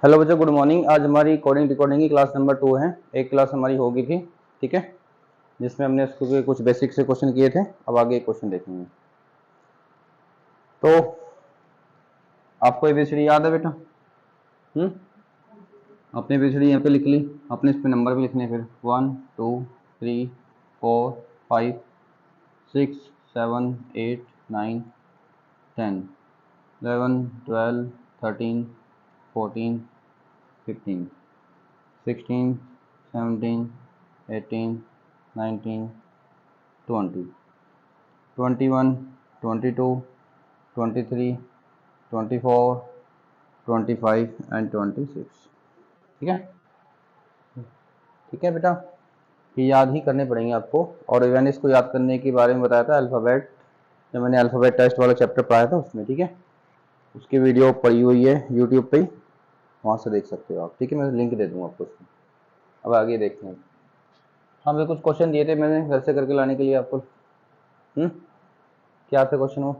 Hello बच्चों, good morning. आज हमारी कोडिंग डिकोडिंग की क्लास नंबर 2 है। एक क्लास हमारी होगी थी, ठीक है, जिसमें हमने उसके कुछ बेसिक से क्वेश्चन किए थे। अब आगे एक क्वेश्चन देखेंगे। तो आपको एबीसीडी याद है बेटा? अपने एबीसीडी यहाँ पे लिख ली, अपने इस पे नंबर भी लिखने, फिर 1 2 3 4 5 6 7 8 9 10 11 12 13 14 15 16 17 18 19 20 21 22 23 24 25 एंड 26। ठीक है, ठीक है बेटा, ये याद ही करने पड़ेंगे आपको। और मैंने इसको याद करने के बारे में बताया था अल्फ़ाबेट, जब मैंने अल्फ़ाबेट टेस्ट वाला चैप्टर पढ़ाया था उसमें, ठीक है। उसकी वीडियो पड़ी हुई है यूट्यूब पे, वहाँ से देख सकते हो आप, ठीक है। मैं लिंक दे दूँगा आपको उसमें। अब आगे देखते हैं। हमें कुछ क्वेश्चन दिए थे मैंने घर से करके लाने के लिए आपको। क्या थे क्वेश्चन वो?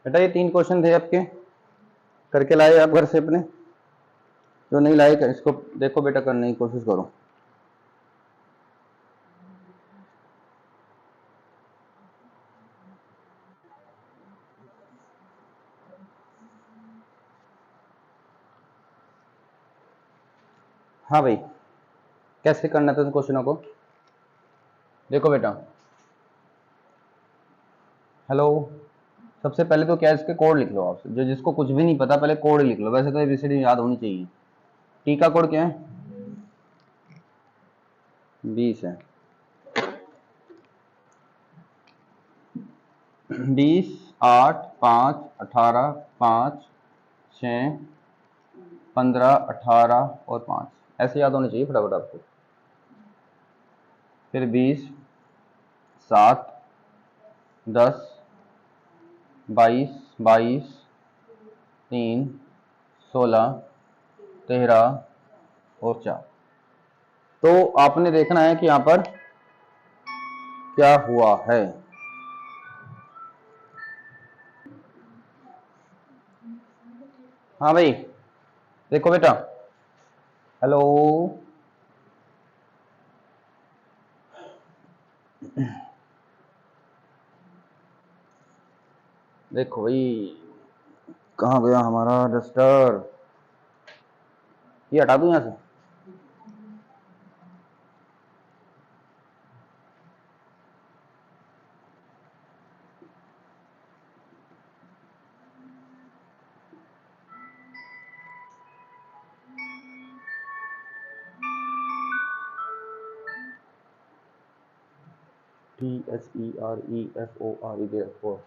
बेटा ये 3 क्वेश्चन थे आपके, करके लाए आप घर से अपने? जो नहीं लाए इसको देखो बेटा, करने की कोशिश करो। हाँ भाई, कैसे करना था उन क्वेश्चनों को? देखो बेटा, हेलो, सबसे पहले तो क्या इसके कोड लिख लो आप। जो जिसको कुछ भी नहीं पता पहले कोड लिख लो। वैसे तो एबीसीडी याद होनी चाहिए। टी का कोड क्या है? 20 है। 20 8 5 18 5 6 15 18 और 5, ऐसे याद होनी चाहिए फटाफट आपको। फिर 20 7 10 22 22 3 16 13 और 4। तो आपने देखना है कि यहाँ पर क्या हुआ है। हाँ भाई, देखो बेटा, हेलो, देखो भाई, कहाँ गया हमारा डस्टर? ये हटा दूं यहाँ से? THEREFORE therefore।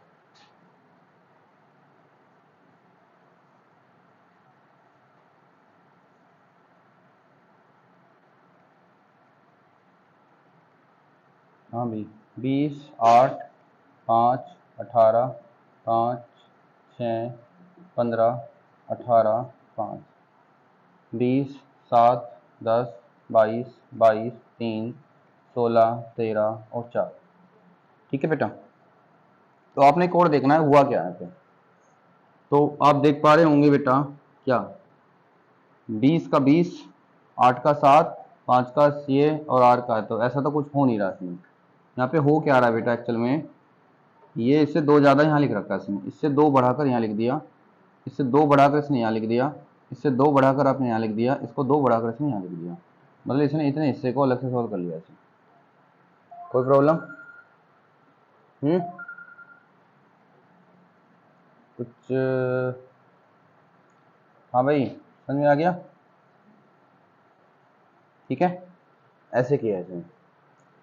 हाँ भाई, 20 8 5 18 5 6 15 18 5 20 7 10 22 22 3 16 13 और 4। ठीक है बेटा, तो आपने कोड देखना है हुआ क्या है पे। तो आप देख पा रहे होंगे बेटा, क्या 20 का 20, 8 का 7, 5 का 6 और 8 का है। तो ऐसा तो कुछ हो नहीं रहा इसमें। यहाँ पे हो क्या रहा है बेटा, एक्चुअल में ये इससे 2 ज़्यादा यहाँ लिख रखा है इसने। इससे 2 बढ़ाकर यहाँ लिख दिया, इससे 2 बढ़ाकर इसने यहाँ लिख दिया, इससे 2 बढ़ाकर आपने यहाँ लिख दिया, इसको 2 बढ़ाकर इसने यहाँ लिख दिया। मतलब इसने इतने हिस्से को अलग से सॉल्व कर लिया इसने। कोई प्रॉब्लम? कुछ? हाँ भाई, समझ में आ गया? ठीक है, ऐसे किया है इसने।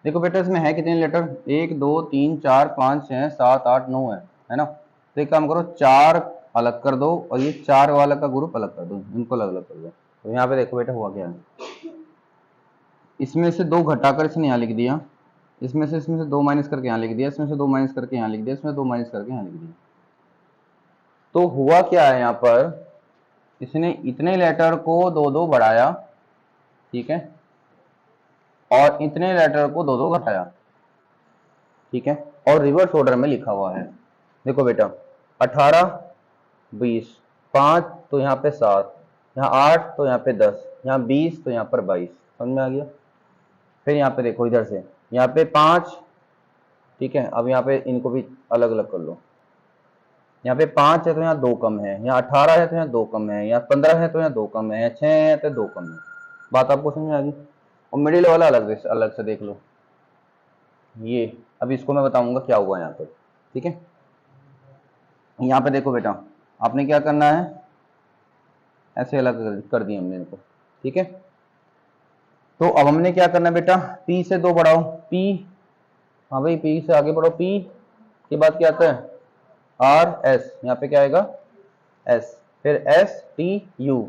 देखो बेटा, इसमें है कितने लेटर? 1 2 3 4 5 6 7 8 9 है ना। तो एक काम करो, 4 अलग कर दो और ये 4 वाला का ग्रुप अलग कर दो, इनको अलग अलग कर दो। तो यहाँ पे देखो बेटा हुआ क्या है, इसमें से 2 घटाकर इसने यहाँ लिख दिया, इसमें से 2 माइनस करके यहाँ लिख दिया, इसमें से 2 माइनस करके यहाँ लिख दिया, इसमें 2 माइनस करके यहाँ लिख दिया। तो हुआ क्या है यहाँ पर, इसने इतने लेटर को 2 2 बढ़ाया, ठीक है, और इतने लेटर को 2 2 घटाया, ठीक है, और रिवर्स ऑर्डर में लिखा हुआ है। देखो बेटा 18 20, 5 तो यहाँ पे 7, यहाँ 8 तो यहाँ पे 10, यहाँ 20 तो यहाँ पर 22। समझ में आ गया। फिर यहाँ पे देखो इधर से यहाँ पे 5, ठीक है। अब यहाँ पे इनको भी अलग अलग कर लो। यहाँ पे 5 है तो यहाँ 2 कम है, यहाँ 18 है तो यहाँ 2 कम है, यहाँ 15 है तो यहाँ 2 कम है, यहाँ 6 है तो 2 कम है। बात आपको समझ में आ गई। और मिडिल वाला अलग से देख लो ये। अभी इसको मैं बताऊंगा क्या हुआ यहाँ पे, ठीक है। यहाँ पे देखो बेटा आपने क्या करना है, ऐसे अलग कर दिया हमने इनको, ठीक है। तो अब हमने क्या करना है बेटा, P से 2 बढ़ाओ, P, हाँ भाई P से आगे बढ़ो, P के बाद क्या आता है R S, यहाँ पे क्या आएगा S, फिर S T U,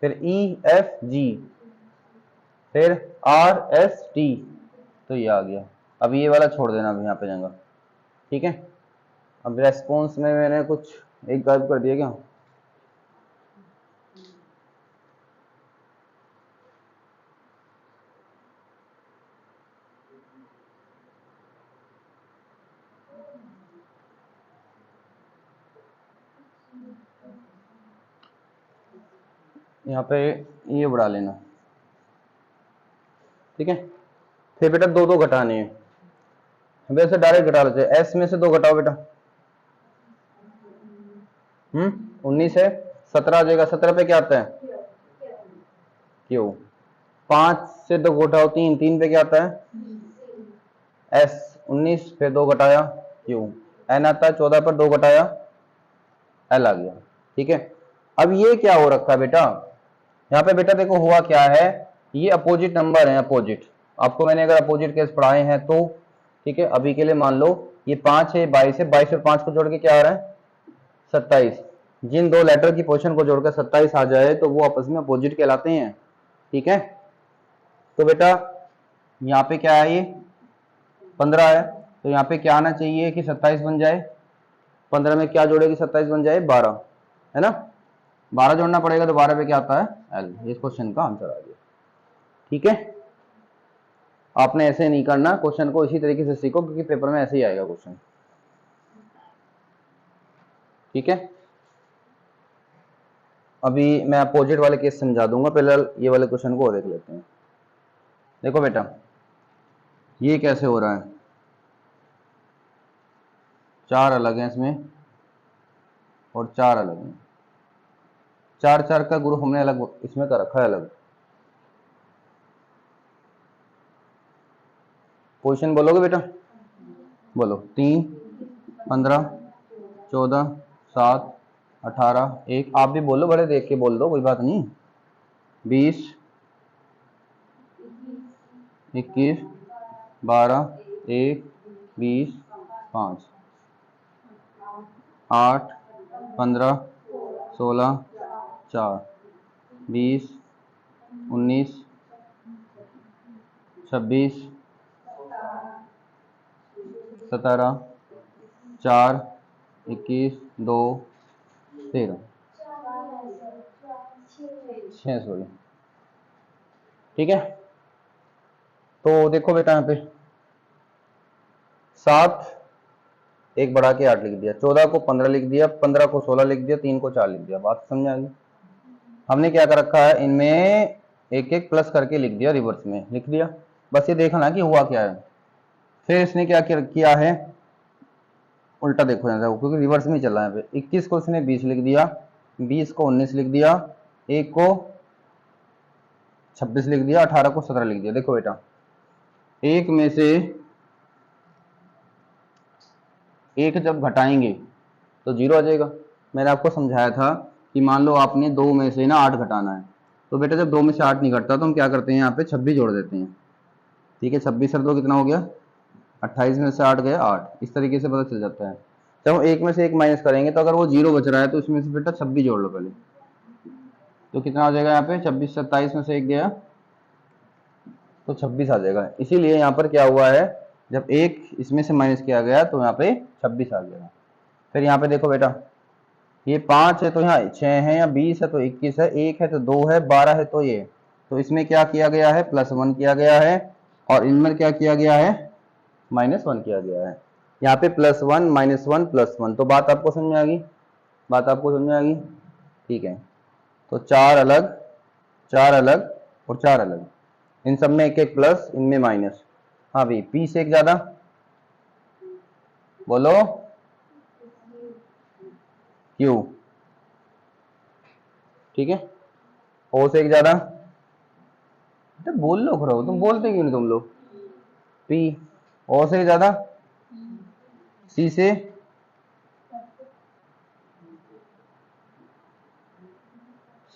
फिर E F G, फिर R S T, तो ये आ गया। अब ये वाला छोड़ देना, अभी यहाँ पे जाएगा, ठीक है। अब रेस्पॉन्स में मैंने कुछ एक गायब कर दिया क्या, यहाँ पे ये बढ़ा लेना, ठीक है। फिर बेटा 2 2 घटाने हैं, वैसे डायरेक्ट घटा लेते हैं। S में से 2 घटाओ बेटा, 19 है, 17 आ जाएगा। 17 पे क्या आता है Q, 5 से 2 घटाओ 3, 3 पे क्या आता है S, 19 फिर 2 घटाया Q, N आता है, 14 पर 2 घटाया L आ गया, ठीक है। अब ये क्या हो रखा है बेटा, यहाँ पे बेटा देखो हुआ क्या है, ये अपोजिट नंबर है, अपोजिट। आपको मैंने अगर अपोजिट केस पढ़ाए हैं तो, ठीक है। अभी के लिए मान लो ये 5 है, 22 है, 22 और 5 को जोड़ के क्या आ रहा है 27। जिन 2 लेटर की पोजीशन को जोड़कर 27 आ जाए तो वो आपस में अपोजिट कहलाते हैं, ठीक है। तो बेटा यहाँ पे क्या है, ये 15 है, तो यहाँ पे क्या आना चाहिए कि 27 बन जाए। 15 में क्या जोड़ेगी 27 बन जाए 12, है ना। 12 जोड़ना पड़ेगा तो 12 पे क्या आता है L। इस क्वेश्चन का आंसर आ गया, ठीक है। आपने ऐसे नहीं करना, क्वेश्चन को इसी तरीके से सीखो क्योंकि पेपर में ऐसे ही आएगा क्वेश्चन, ठीक है। अभी मैं अपोजिट वाले केस समझा दूंगा, पहले ये वाले क्वेश्चन को देख लेते हैं। देखो बेटा ये कैसे हो रहा है, 4 अलग हैं इसमें और 4 अलग हैं। 4 4 का ग्रुप हमने अलग इसमें कर रखा है, अलग पोजीशन बोलोगे बेटा, बोलो 3 15 14 7 18 1, आप भी बोलो, बड़े देख के बोल दो, कोई बात नहीं। 20 21 12 1 20 5 8 15 16 4 20 19 26 17 4 21 2 13 6, सॉरी, ठीक है। तो देखो बेटा यहाँ पे 7 एक बढ़ा के 8 लिख दिया, 14 को 15 लिख दिया, 15 को 16 लिख दिया, 3 को 4 लिख दिया। बात समझ आ गई। हमने क्या कर रखा है, इनमें एक एक प्लस करके लिख दिया, रिवर्स में लिख दिया। बस ये देखना कि हुआ क्या है। फिर इसने क्या किया है, उल्टा देखो यहाँ से, क्योंकि रिवर्स में चल रहा है। 21 को इसने 20 लिख दिया, 20 को 19 लिख दिया, 1 को 26 लिख दिया, 18 को 17 लिख दिया। देखो बेटा एक में से एक जब घटाएंगे तो 0 आ जाएगा। मैंने आपको समझाया था कि मान लो आपने 2 में से ना 8 घटाना है, तो बेटा जब 2 में से 8 नहीं घटता तो हम क्या करते हैं, यहाँ पे 26 जोड़ देते हैं, ठीक है। 26 और 2 कितना हो गया 28 में से 8 गया 8। इस तरीके से पता चल जाता है। जब हम एक में से एक माइनस करेंगे तो अगर वो 0 बच रहा है तो इसमें से बेटा 26 जोड़ लो पहले, तो कितना हो जाएगा यहाँ पे 26, 27 में से 1 गया तो 26 आ जाएगा। इसीलिए यहाँ पर क्या हुआ है, जब एक इसमें से माइनस किया गया तो यहाँ पे 26 आ गया। फिर यहाँ पे देखो बेटा ये 5 है तो यहाँ 6 है, या 20 है तो 21 है, 1 है तो 2 है, 12 है तो ये, तो इसमें क्या किया गया है +1 किया गया है और इनमें क्या किया गया है -1 किया गया है। यहाँ पे +1 -1 +1, तो बात आपको समझ में आ गई, बात आपको समझ में आ गई, ठीक है। तो चार अलग और चार अलग, इन सब में एक एक प्लस, इनमें माइनस। हाँ भाई, पी से एक ज्यादा, बोलो क्यू, ठीक है। ओ से एक ज्यादा, तो बोल लो खरो, तुम बोलते क्यों नहीं तुम लोग। पी, ओ से ज्यादा, सी से,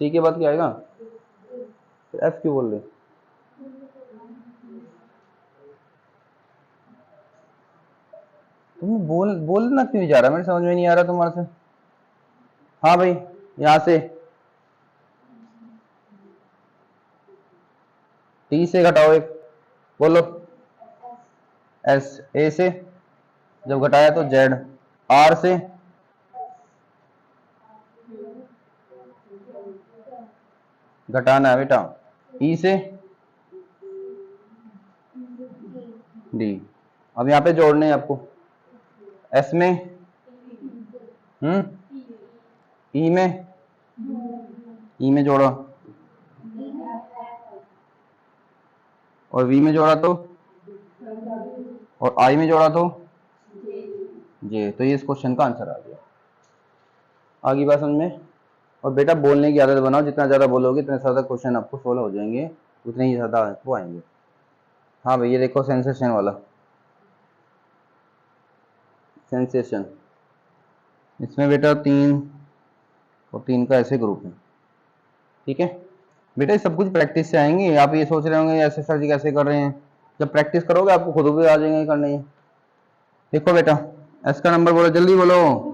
सी के बाद क्या आएगा, एफ क्यों बोल रहे, तुम बोलना क्यों नहीं जा रहा, मेरे समझ में नहीं आ रहा तुम्हारे से। हाँ भाई, यहां से टी से घटाओ एक, बोलो एस, ए से जब घटाया तो जेड, आर से, घटाना है बेटा, ई से डी। अब यहाँ पे जोड़ने हैं आपको, एस में, ई में, ई में जोड़ो, और वी में जोड़ा तो, और आई में जोड़ा तो जे, तो ये इस क्वेश्चन का आंसर आ गया। आगे बात समझ में। और बेटा बोलने की आदत बनाओ, जितना ज़्यादा बोलोगे उतने ज़्यादा क्वेश्चन आपको सोल्व हो जाएंगे, उतने ही ज़्यादा आपको आएंगे। हाँ भाई, ये देखो सेंसेशन वाला, सेंसेशन, इसमें बेटा 3 और 3 का ऐसे ग्रुप है, ठीक है। बेटा ये सब कुछ प्रैक्टिस से आएंगे, आप ये सोच रहे होंगे ऐसे सर जी कैसे कर रहे हैं, जब प्रैक्टिस करोगे आपको खुद भी आ जाएंगे करने ही। देखो बेटा, एस का नंबर बोलो, जल्दी बोलो,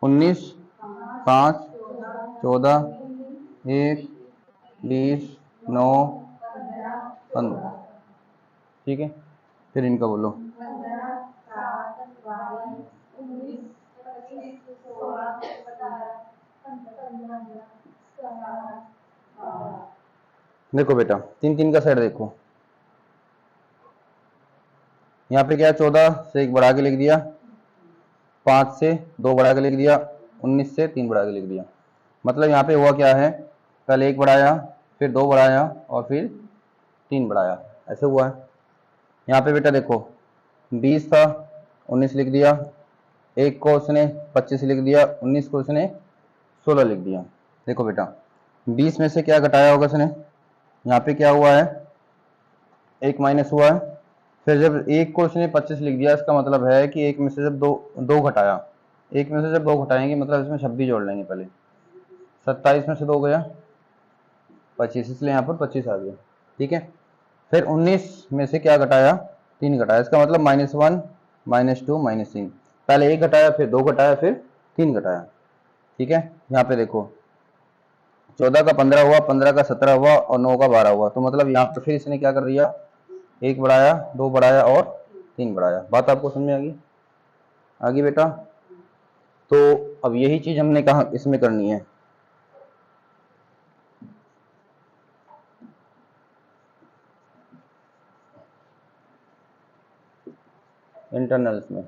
19, 5, 14, 1, 20, 9, 15, ठीक है। फिर इनका बोलो, देखो बेटा 3 का सेट देखो, यहाँ पे क्या है, 14 से 1 बढ़ा के लिख दिया, 5 से 2 बढ़ा के लिख दिया, 19 से 3 बढ़ा के लिख दिया। मतलब यहाँ पे हुआ क्या है, पहले 1 बढ़ाया, फिर 2 बढ़ाया, और फिर 3 बढ़ाया, ऐसे हुआ है। यहाँ पे बेटा देखो 20 था, 19 लिख दिया, 1 को उसने 25 लिख दिया, 19 को उसने 16 लिख दिया। देखो बेटा 20 में से क्या घटाया होगा उसने, यहाँ पे क्या हुआ है, 1 माइनस हुआ है। फिर जब 1 को उसने 25 लिख दिया, इसका मतलब है कि 1 में से जब दो घटाया, 1 में से जब 2 घटाएंगे मतलब इसमें 26 जोड़ लेंगे पहले, 27 में से 2 गया 25, इसलिए यहाँ पर 25 आ गया, ठीक है। फिर 19 में से क्या घटाया, 3 घटाया, इसका मतलब -1, -2, -3, पहले 1 घटाया, फिर 2 घटाया, फिर 3 घटाया, ठीक है। यहाँ पे देखो 14 का 15 हुआ, 15 का 17 हुआ, और 9 का 12 हुआ, तो मतलब यहाँ पर फिर इसने क्या कर दिया, 1 बढ़ाया, 2 बढ़ाया और 3 बढ़ाया। बात आपको समझ में आ गई, आगे बेटा। तो अब यही चीज हमने कहा इसमें करनी है, इंटरनल्स में,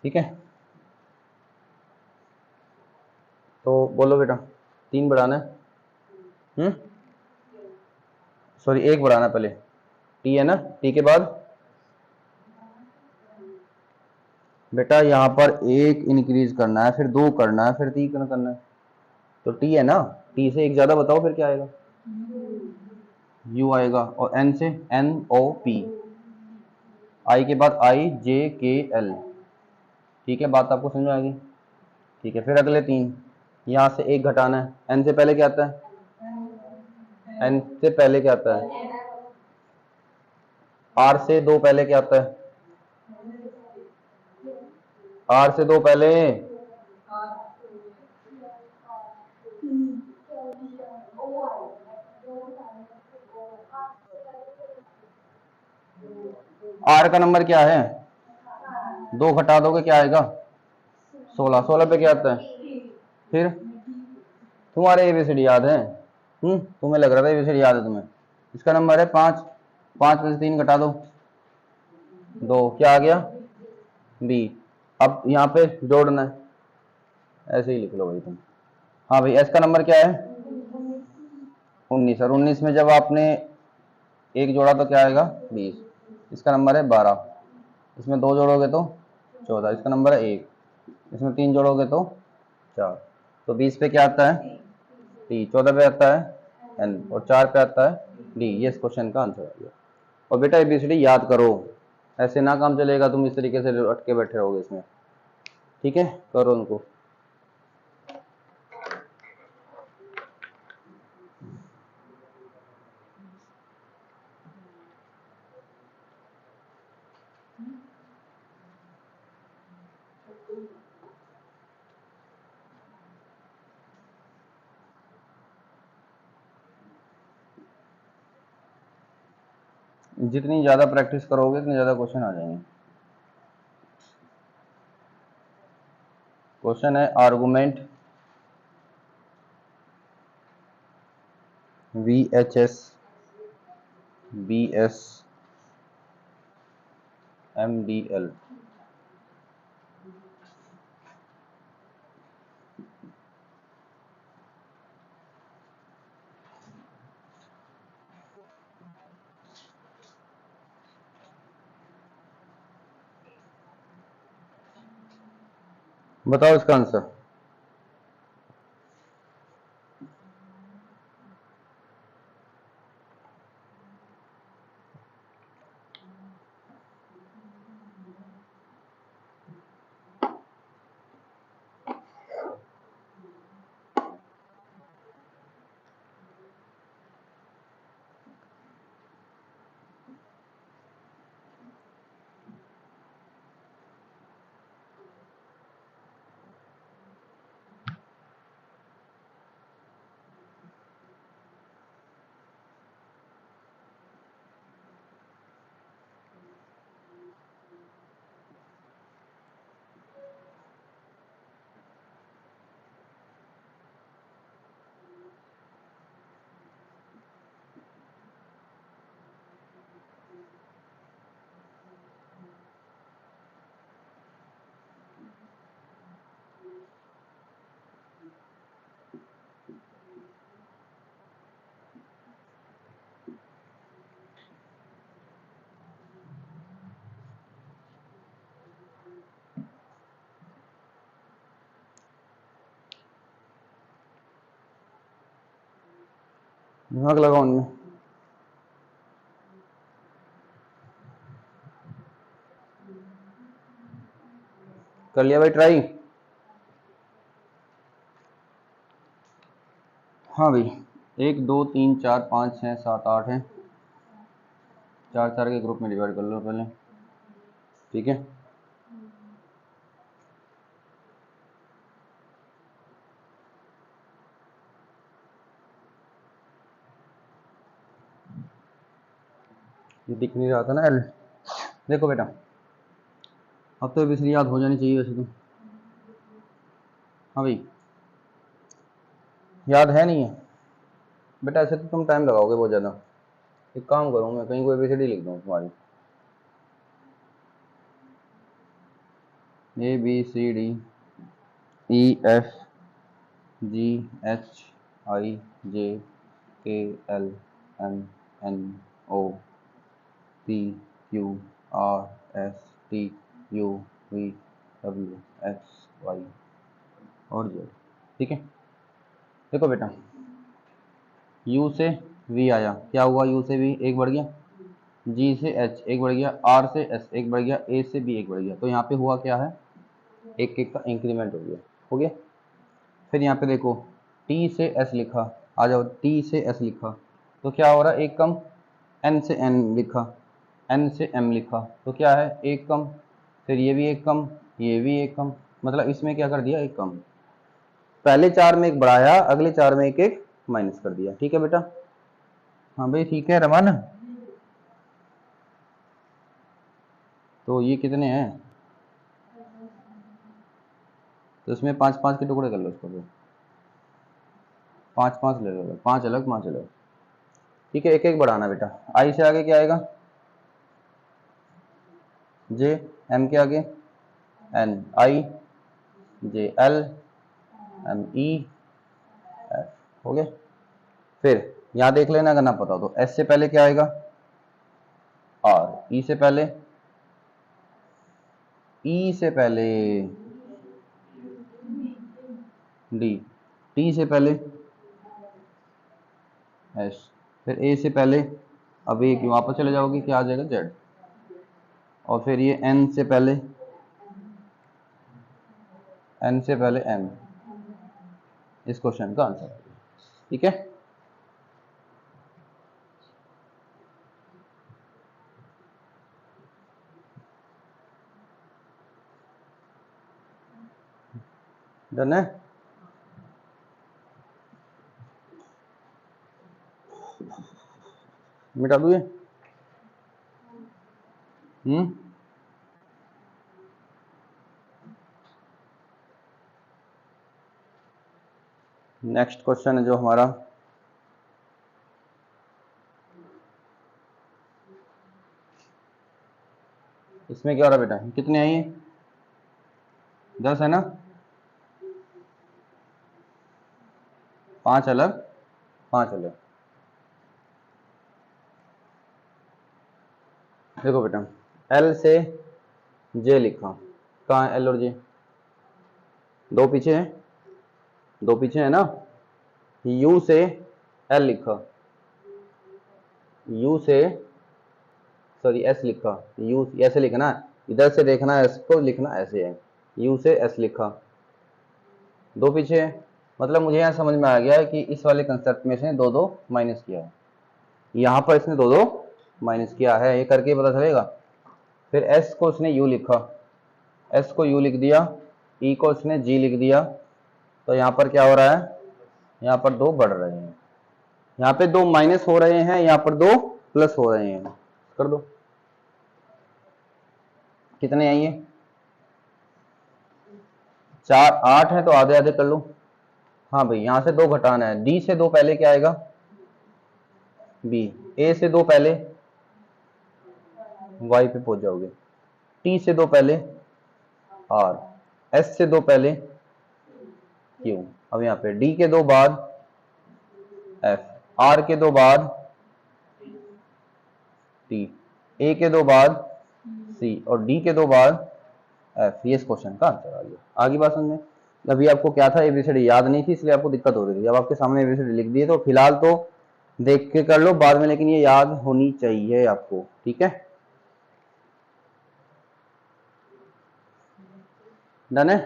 ठीक है। तो बोलो बेटा, 3 बढ़ाना है, सॉरी 1 बढ़ाना पहले, टी है ना, टी के बाद बेटा यहाँ पर 1 इंक्रीज करना है, फिर 2 करना है, फिर 3 करना है, तो टी है ना, टी से 1 ज्यादा बताओ फिर क्या आएगा, यू आएगा, और एन से NOP, आई के बाद IJKL, ठीक है। बात आपको समझ में आ गई, ठीक है। फिर अगले 3, यहाँ से 1 घटाना है, एन से पहले क्या आता है, एन से पहले क्या आता है, आर से 2 पहले क्या आता है, आर से 2 पहले, आर का नंबर क्या है, 2 घटा दोगे क्या आएगा 16। 16 पे क्या आता है फिर तुम्हारे एबीसीडी याद है। तुम्हें लग रहा था एबीसीडी याद है तुम्हें। इसका नंबर है 5। 5 में से 3 घटा दो 2 क्या आ गया बी। अब यहाँ पे जोड़ना है ऐसे ही लिख लो भाई तुम। हाँ भाई एस का नंबर क्या है 19। और 19 में जब आपने एक जोड़ा तो क्या आएगा 20। इसका नंबर है 12। इसमें 2 जोड़ोगे तो 14। इसका नंबर है 1। इसमें 3 जोड़ोगे तो 4। तो 20 पे क्या आता है टी। 14 पे आता है एन और 4 पे आता है डी। ये इस क्वेश्चन का आंसर आ गया। और बेटा एबीसीडी याद करो, ऐसे ना काम चलेगा, तुम इस तरीके से अटके बैठे रहोगे इसमें। ठीक है करो उनको। जितनी ज़्यादा प्रैक्टिस करोगे उतने ज़्यादा क्वेश्चन आ जाएंगे। क्वेश्चन है आर्गुमेंट VHS BS MDL। बताओ इसका आंसर। दिमाग लगाओ उनमें। कर लिया भाई ट्राई। हाँ भाई 1 2 3 4 5 6 7 8 है। 4 4 के ग्रुप में डिवाइड कर लो पहले। ठीक है ये दिख नहीं रहा था ना एल। देखो बेटा अब तो एबीसीडी याद हो जानी चाहिए वैसे तो। हाँ भाई याद है नहीं है बेटा, ऐसे तो तुम टाइम लगाओगे बहुत ज़्यादा। एक काम करूँ मैं कहीं कोई एबीसीडी लिख दूँ तुम्हारी। ABCDEFGHIJKLMNOPQRSTUVWXY और Z। ठीक है देखो बेटा U से V आया, क्या हुआ U से V एक बढ़ गया, G से H एक बढ़ गया, R से S एक बढ़ गया, A से B एक बढ़ गया। तो यहाँ पे हुआ क्या है एक एक का इंक्रीमेंट हो गया। हो गया फिर यहाँ पे देखो T से S लिखा, आ जाओ T से S लिखा तो क्या हो रहा है एक कम, N से N लिखा, N से M लिखा तो क्या है एक कम, फिर ये भी एक कम, ये भी एक कम, मतलब इसमें क्या कर दिया एक कम। पहले 4 में एक बढ़ाया, अगले 4 में एक एक माइनस कर दिया। ठीक है बेटा। हाँ भाई ठीक है रमन। तो ये कितने हैं तो इसमें 5 5 के टुकड़े कर लो इसको, 5 5 ले लो, 5 अलग 5 अलग। ठीक है, एक एक बढ़ाना बेटा। आई से आगे क्या आएगा? जे। एम के आगे N. I J L M E F. हो गया। फिर यहां देख लेना अगर ना पता हो तो एस से पहले क्या आएगा? आर। ई से पहले, ई से पहले डी, टी से पहले एस, फिर ए से पहले, अब एक वापस चले जाओगे क्या आ जाएगा? जेड। और फिर ये एन से पहले, एन से पहले एम। इस क्वेश्चन का आंसर। ठीक है, डन है। मिटा दूँ ये? नेक्स्ट क्वेश्चन है जो हमारा, इसमें क्या हो रहा है बेटा? कितने आई है? 10 है ना? 5 अलग 5 अलग। देखो बेटा, एल से जे लिखा, कहाँ है एल और जे? दो पीछे है, दो पीछे है ना। यू से एल लिखा, यू से, सॉरी एस लिखा, यू ऐसे लिखना है, इधर से देखना है, एस को लिखना ऐसे है। यू से एस लिखा, दो पीछे है, मतलब मुझे यहाँ समझ में आ गया है कि इस वाले कंसेप्ट में इसने दो दो माइनस किया है, यहाँ पर इसने दो दो माइनस किया है, ये करके पता चलेगा। फिर एस को इसने यू लिखा, एस को यू लिख दिया, ई को इसने जी लिख दिया, तो यहाँ पर क्या हो रहा है? यहाँ पर दो बढ़ रहे हैं, यहाँ पे दो माइनस हो रहे हैं, यहाँ पर दो प्लस हो रहे हैं। कर दो, कितने आइए? 4 8 है तो आधे आधे कर लो। हाँ भाई, यहां से दो घटाना है। डी से दो पहले क्या आएगा? बी। ए से दो पहले वाई पे पहुंच जाओगे। टी से दो पहले आर। एस से दो पहले क्यू। अब यहाँ पे डी के दो बाद एफ, आर के दो बाद टी, ए के दो बाद सी और डी के दो बाद एफ। ये इस क्वेश्चन का आंसर आ गया। आगे बात समझ में? अभी आपको क्या था, एबीसीडी याद नहीं थी इसलिए आपको दिक्कत हो रही थी। अब आपके सामने एबीसीडी लिख दिए तो फिलहाल तो देख के कर लो बाद में, लेकिन ये याद होनी चाहिए आपको। ठीक है, डन है।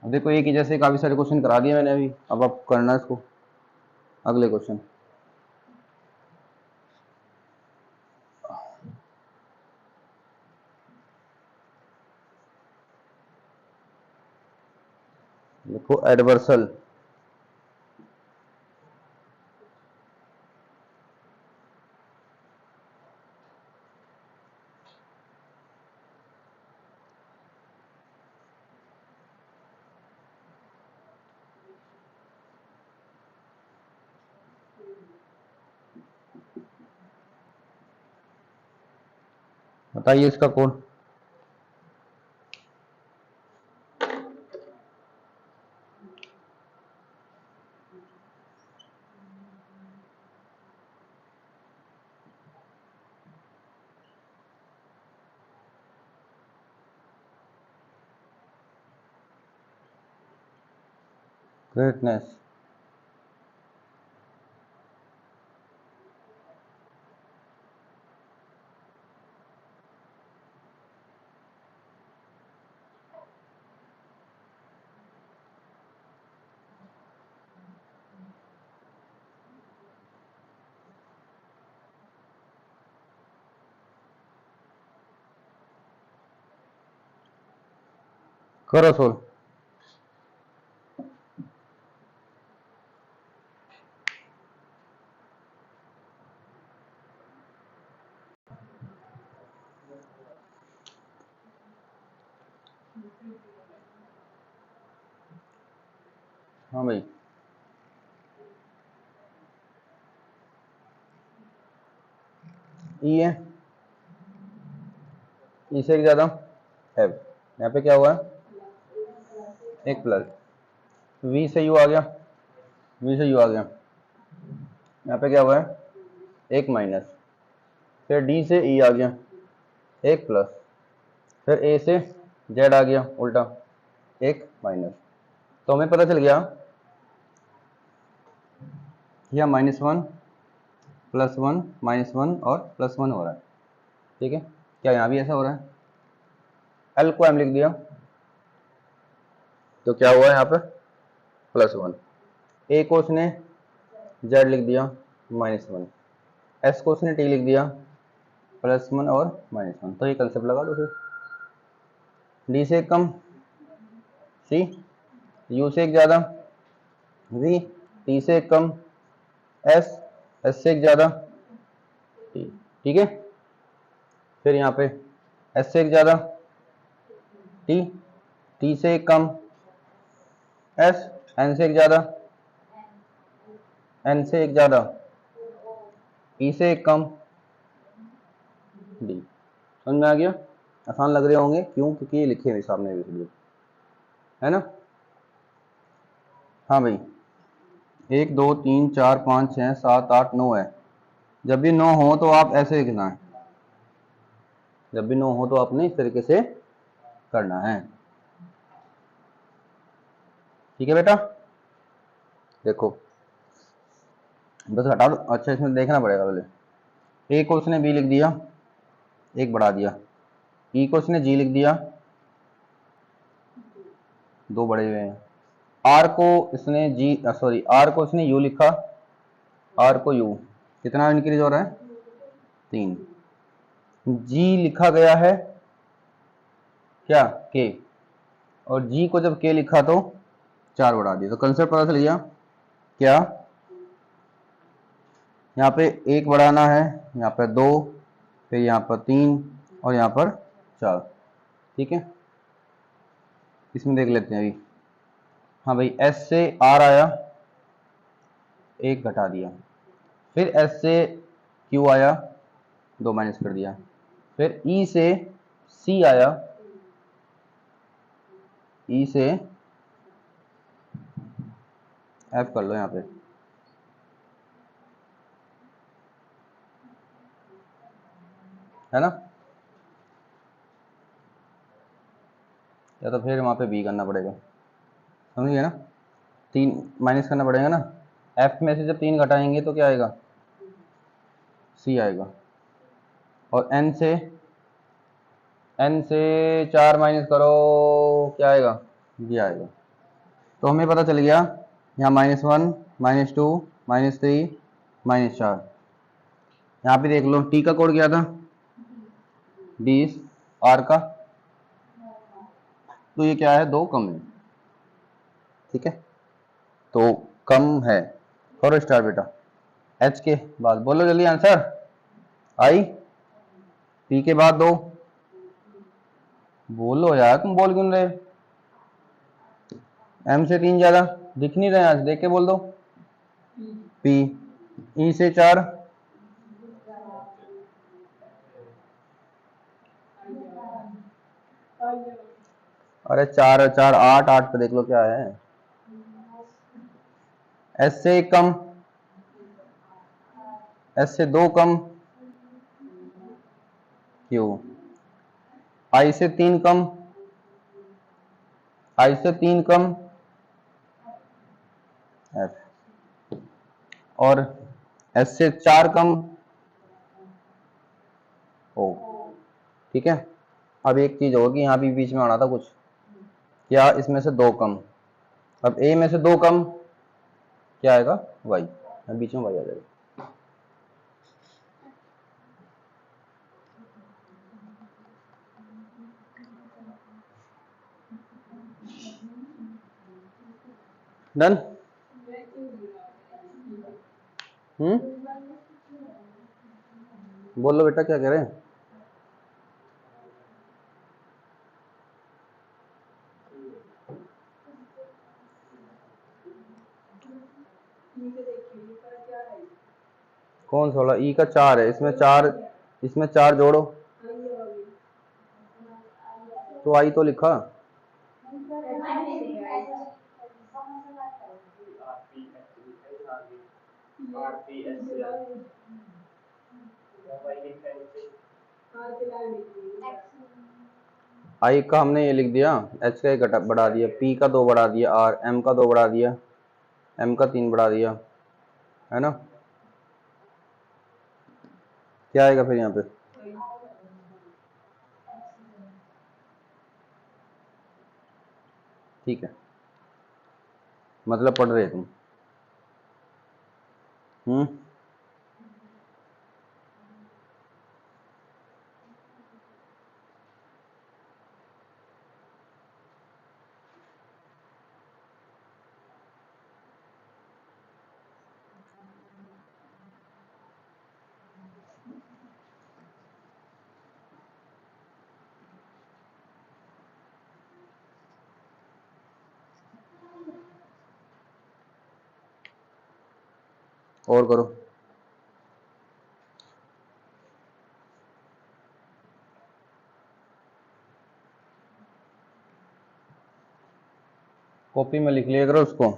अब देखो एक ही जैसे काफी सारे क्वेश्चन करा दिए मैंने अभी, अब आप करना इसको। अगले क्वेश्चन देखो, एडवर्सल। बताइए इसका कोड। ग्रेटनेस। करो सोल। हाँ भाई, ई है, ई से एक ज़्यादा है, यहाँ पे क्या हुआ है, एक प्लस, वी से यू आ गया, वी से यू आ गया, यहाँ पे क्या हुआ है, एक माइनस, फिर डी से ई आ गया, एक प्लस, फिर ए से जेड आ गया उल्टा, एक माइनस। तो हमें पता चल गया यह -1 +1 -1 और +1 हो रहा है। ठीक है, क्या यहाँ भी ऐसा हो रहा है? एल को एम लिख दिया तो क्या हुआ यहाँ पर +1, ए को उसने जेड लिख दिया -1, एस को उसने टी लिख दिया +1 और -1। तो ये कंसेप्ट लगा दो फिर, डी से एक कम सी, यू से एक ज़्यादा वी, टी से एक कम एस, एस से एक ज़्यादा टी। ठीक है, फिर यहाँ पे एस से एक ज़्यादा टी, टी से एक कम एस, एन से एक ज़्यादा एन से एक ज़्यादा ई से एक कम डी। समझ में आ गया? आसान लग रहे होंगे, क्यों? क्योंकि ये लिखे हुए सामने भी, है ना? हाँ भाई, 1 2 3 4 5 6 7 8 9 है। जब भी 9 हो तो आप ऐसे लिखना है, जब भी 9 हो तो आपने इस तरीके से करना है। ठीक है बेटा, देखो बस हटा दो। अच्छा, इसमें देखना पड़ेगा पहले। ए को उसने बी लिख दिया, एक बढ़ा दिया, ई को उसने जी लिख दिया, दो बड़े हुए हैं, आर को इसने जी सॉरी आर को इसने यू लिखा, आर को यू, कितना इंक्रीज हो रहा है 3, जी लिखा गया है क्या के, और जी को जब के लिखा तो 4 बढ़ा दिया। तो कंसेप्ट पता चल गया क्या, यहाँ पे 1 बढ़ाना है, यहाँ पर 2, फिर यहाँ पर 3 और यहाँ पर 4। ठीक है, इसमें देख लेते हैं अभी। हाँ भाई, एस से आर आया, 1 घटा दिया, फिर एस से क्यू आया, 2 माइनस कर दिया, फिर ई से सी आया, ई से एफ कर लो यहाँ पे, है ना? या तो फिर वहाँ पे बी करना पड़ेगा, समझ गए ना? 3 माइनस करना पड़ेगा ना, एफ में से जब 3 घटाएंगे तो क्या आएगा, सी आएगा, और एन से 4 माइनस करो, क्या आएगा, बी आएगा। तो हमें पता चल गया यहाँ -1 -2 -3 -4। यहाँ पे देख लो, टी का कोड क्या था 20, आर का, तो ये क्या है, 2 कम है। ठीक है, तो कम है, करो स्टार बेटा। एच के बाद बोलो जल्दी आंसर, आई, पी के बाद 2, बोलो यार, तुम बोल क्यों रहे? एम से 3 ज्यादा, दिख नहीं रहे, आज देख के बोल दो, पी, ई से 4, अरे 4 4 8 8 पे देख लो क्या है, एस से 1 कम, एस से 2 कम क्यू, आई से 3 कम, आई से 3 कम एफ, और एस से 4 कम ओ। ठीक है, अब एक चीज होगी, यहाँ भी बीच में आना था कुछ, क्या इसमें से 2 कम, अब ए में से 2 कम क्या आएगा, वाई, बीच में वाई आ जाएगा। डन। बोलो बेटा क्या कह रहे हैं? कौन सा वाला? ई का 4 है, इसमें 4 जोड़ो तो आई तो लिखा। आई का हमने ये लिख दिया, एच का 1 बढ़ा दिया, पी का 2 बढ़ा दिया, आर एम का 2 बढ़ा दिया, एम का 3 बढ़ा दिया, है ना? क्या आएगा फिर यहाँ पे? ठीक है, मतलब पढ़ रहे तुम। और करो। कॉपी में लिख लिया करो उसको।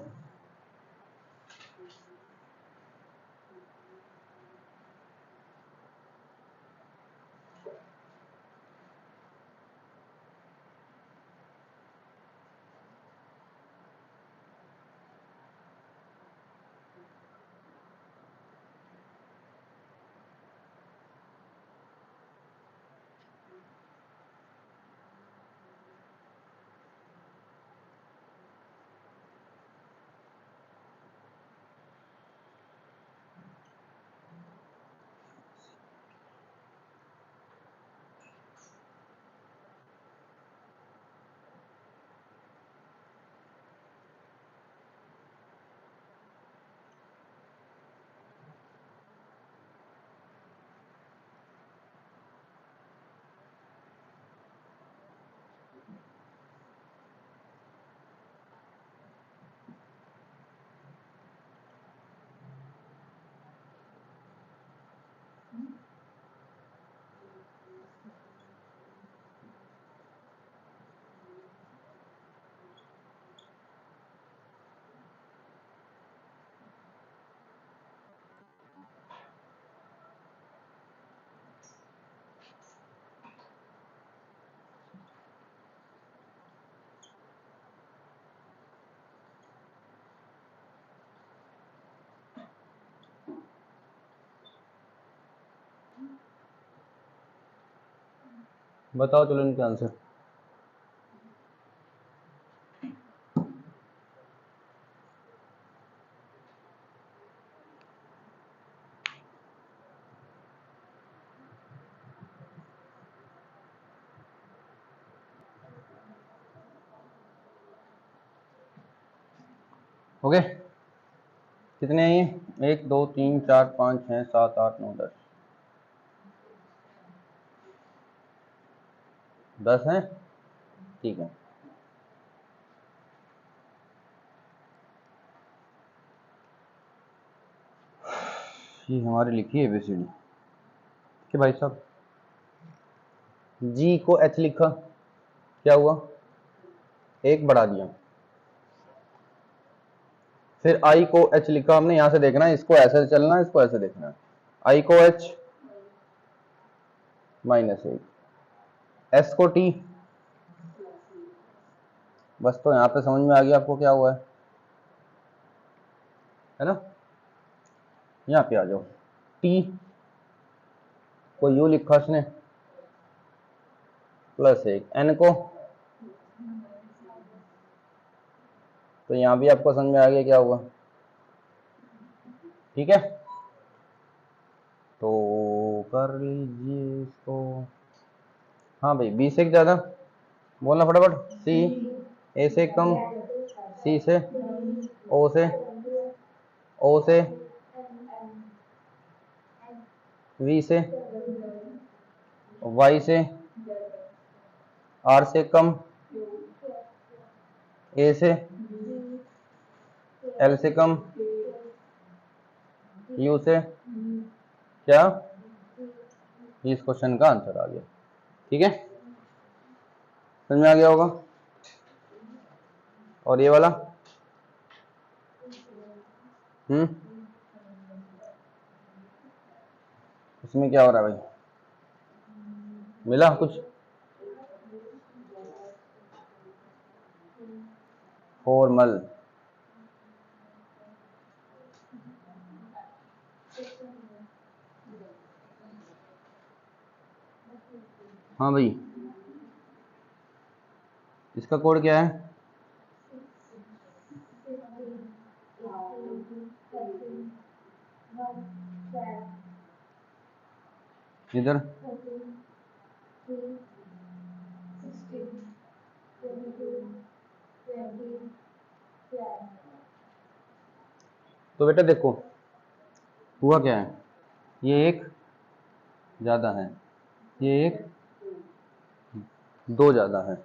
बताओ चलो इनके आंसर। ओके, कितने हैं ये? 1 2 3 4 5 6 7 8 9 10। 10 हैं, ठीक है। ये हमारी लिखी है एबीसीडी कि भाई साहब। जी को एच लिखा, क्या हुआ? 1 बढ़ा दिया। फिर आई को एच लिखा हमने, यहां से देखना है, इसको ऐसे चलना है, इसको ऐसे देखना है। आई को एच -1, एस को टी। बस तो यहां पे समझ में आ गया आपको क्या हुआ है ना? यहाँ पे आ जाओ। टी को यू लिखा उसने, +1, एन को, तो यहां भी आपको समझ में आ गया क्या हुआ। ठीक है, तो कर लीजिए इसको। हाँ भाई, 20 से ज्यादा बोलना फटाफट। सी, ए से कम, सी से, ओ से, ओ से, वी से, वाई से, आर से कम, ए से, एल से कम, यू से, क्या? ये इस क्वेश्चन का आंसर आ गया। ठीक है, समझ में आ गया होगा। और ये वाला इसमें क्या हो रहा है भाई? मिला कुछ? फॉर्मल, हाँ भाई, इसका कोड क्या है? इधर तो बेटा देखो हुआ क्या है, ये एक ज़्यादा है, ये एक दो ज़्यादा है।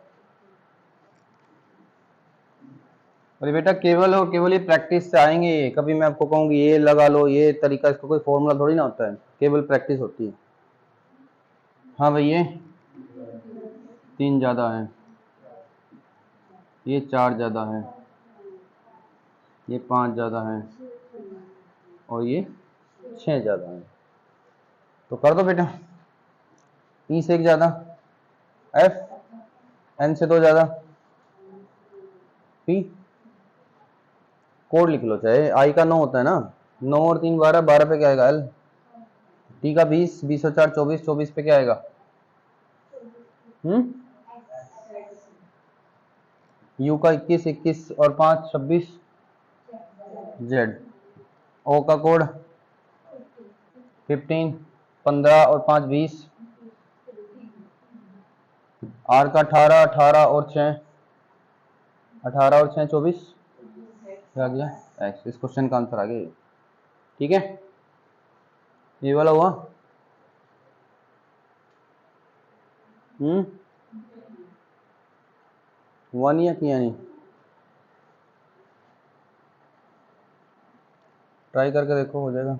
अरे बेटा केवल और केवल ये प्रैक्टिस से आएंगे, ये कभी मैं आपको कहूँगी ये लगा लो, ये तरीका, इसका कोई फॉर्मूला थोड़ी ना होता है, केवल प्रैक्टिस होती है। हाँ भाई, ये तीन ज़्यादा है, ये चार ज़्यादा है, ये पाँच ज़्यादा है, और ये छः ज़्यादा है। तो कर दो बेटा, ई से एक ज़्यादा, एफ एन से दो ज़्यादा, पी कोड लिख लो, चाहे आई का 9 होता है ना, 9 और 3 12, 12 पे क्या आएगा एल, टी का 20, 20 और 4 24, 24 पे क्या आएगा यू का 21, 21 और 5 26 जेड, ओ का कोड 15, 15 और 5 20, आर का 18, 18 और 6 18 और 6 24, क्या आ गया एक्स। इस क्वेश्चन का आंसर आ गया। ठीक है, ये वाला हुआ। वन या किया नहीं, ट्राई करके देखो, हो जाएगा।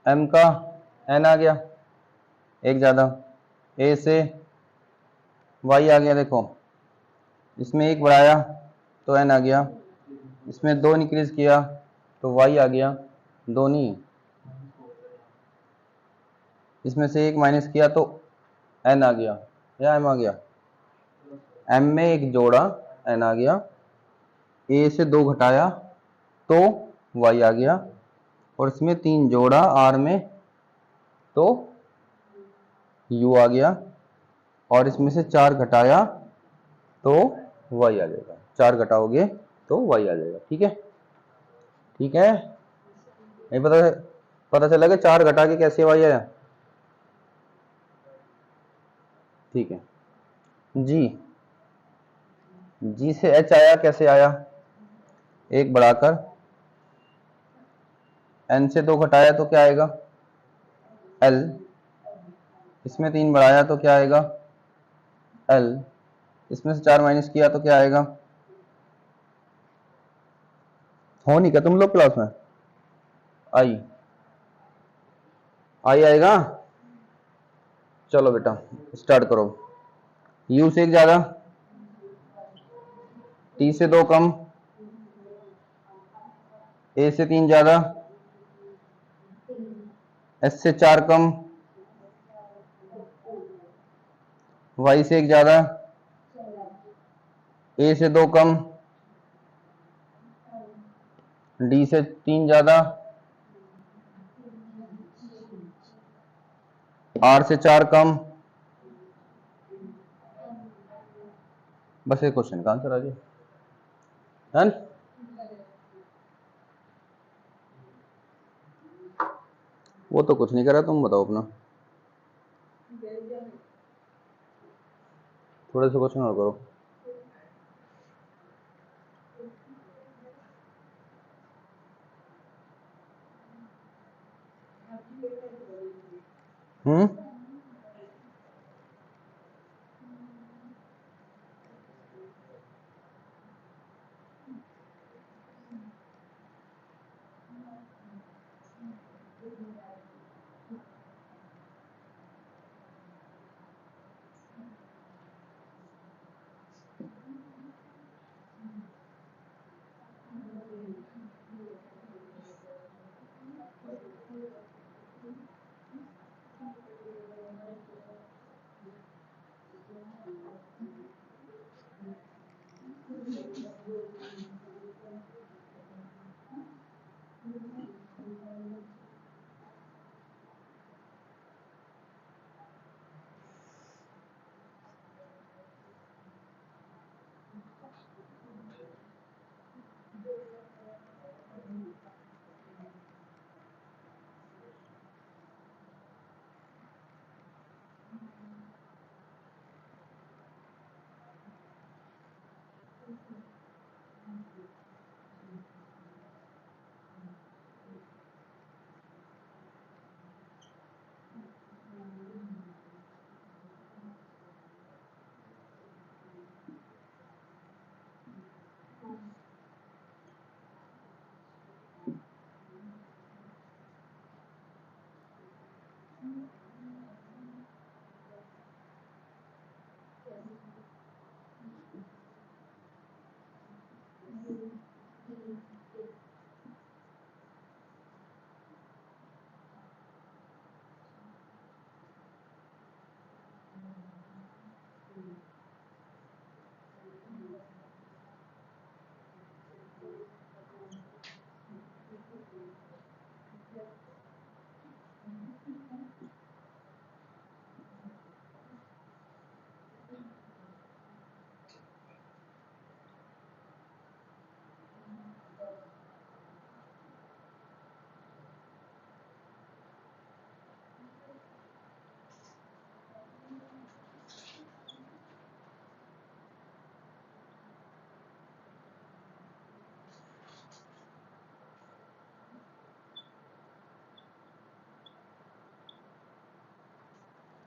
एम का एन आ गया, एक ज़्यादा, ए से वाई आ गया, देखो इसमें एक बढ़ाया तो एन आ गया, इसमें दो इंक्रीज किया तो वाई आ गया, दो नहीं, इसमें से एक माइनस किया तो एन आ गया या एम आ गया, एम में एक जोड़ा एन आ गया, ए से दो घटाया तो वाई आ गया, और इसमें तीन जोड़ा आर में तो यू आ गया, और इसमें से चार घटाया तो वाई आ जाएगा, चार घटाओगे तो वाई आ जाएगा। ठीक है, ठीक है, नहीं पता चला कि चार घटा के कैसे वाई आया। ठीक है, जी, जी से एच आया, कैसे आया, एक बढ़ाकर, एन से दो घटाया तो क्या आएगा एल, इसमें तीन बढ़ाया तो क्या आएगा एल, इसमें से चार माइनस किया तो क्या आएगा, हो नहीं क्या तुम लोग क्लास में, आई, आई आएगा। चलो बेटा स्टार्ट करो, यू से एक ज्यादा, टी से दो कम, ए से तीन ज्यादा, एस से चार कम, वाई से एक ज्यादा, ए से दो कम, डी से तीन ज्यादा, आर से चार कम। बस एक क्वेश्चन का आंसर आ गया, है ना? वो तो कुछ नहीं करा, तुम बताओ अपना, थोड़े से क्वेश्चन और करो। हम्म,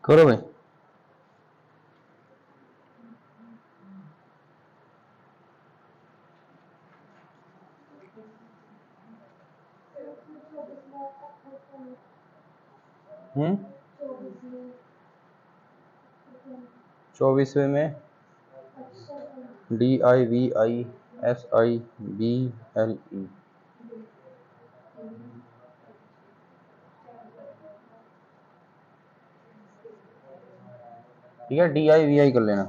करो भाई। हम्म, 24वें में DIVISIBLE। ठीक है, DIVI कर लेना।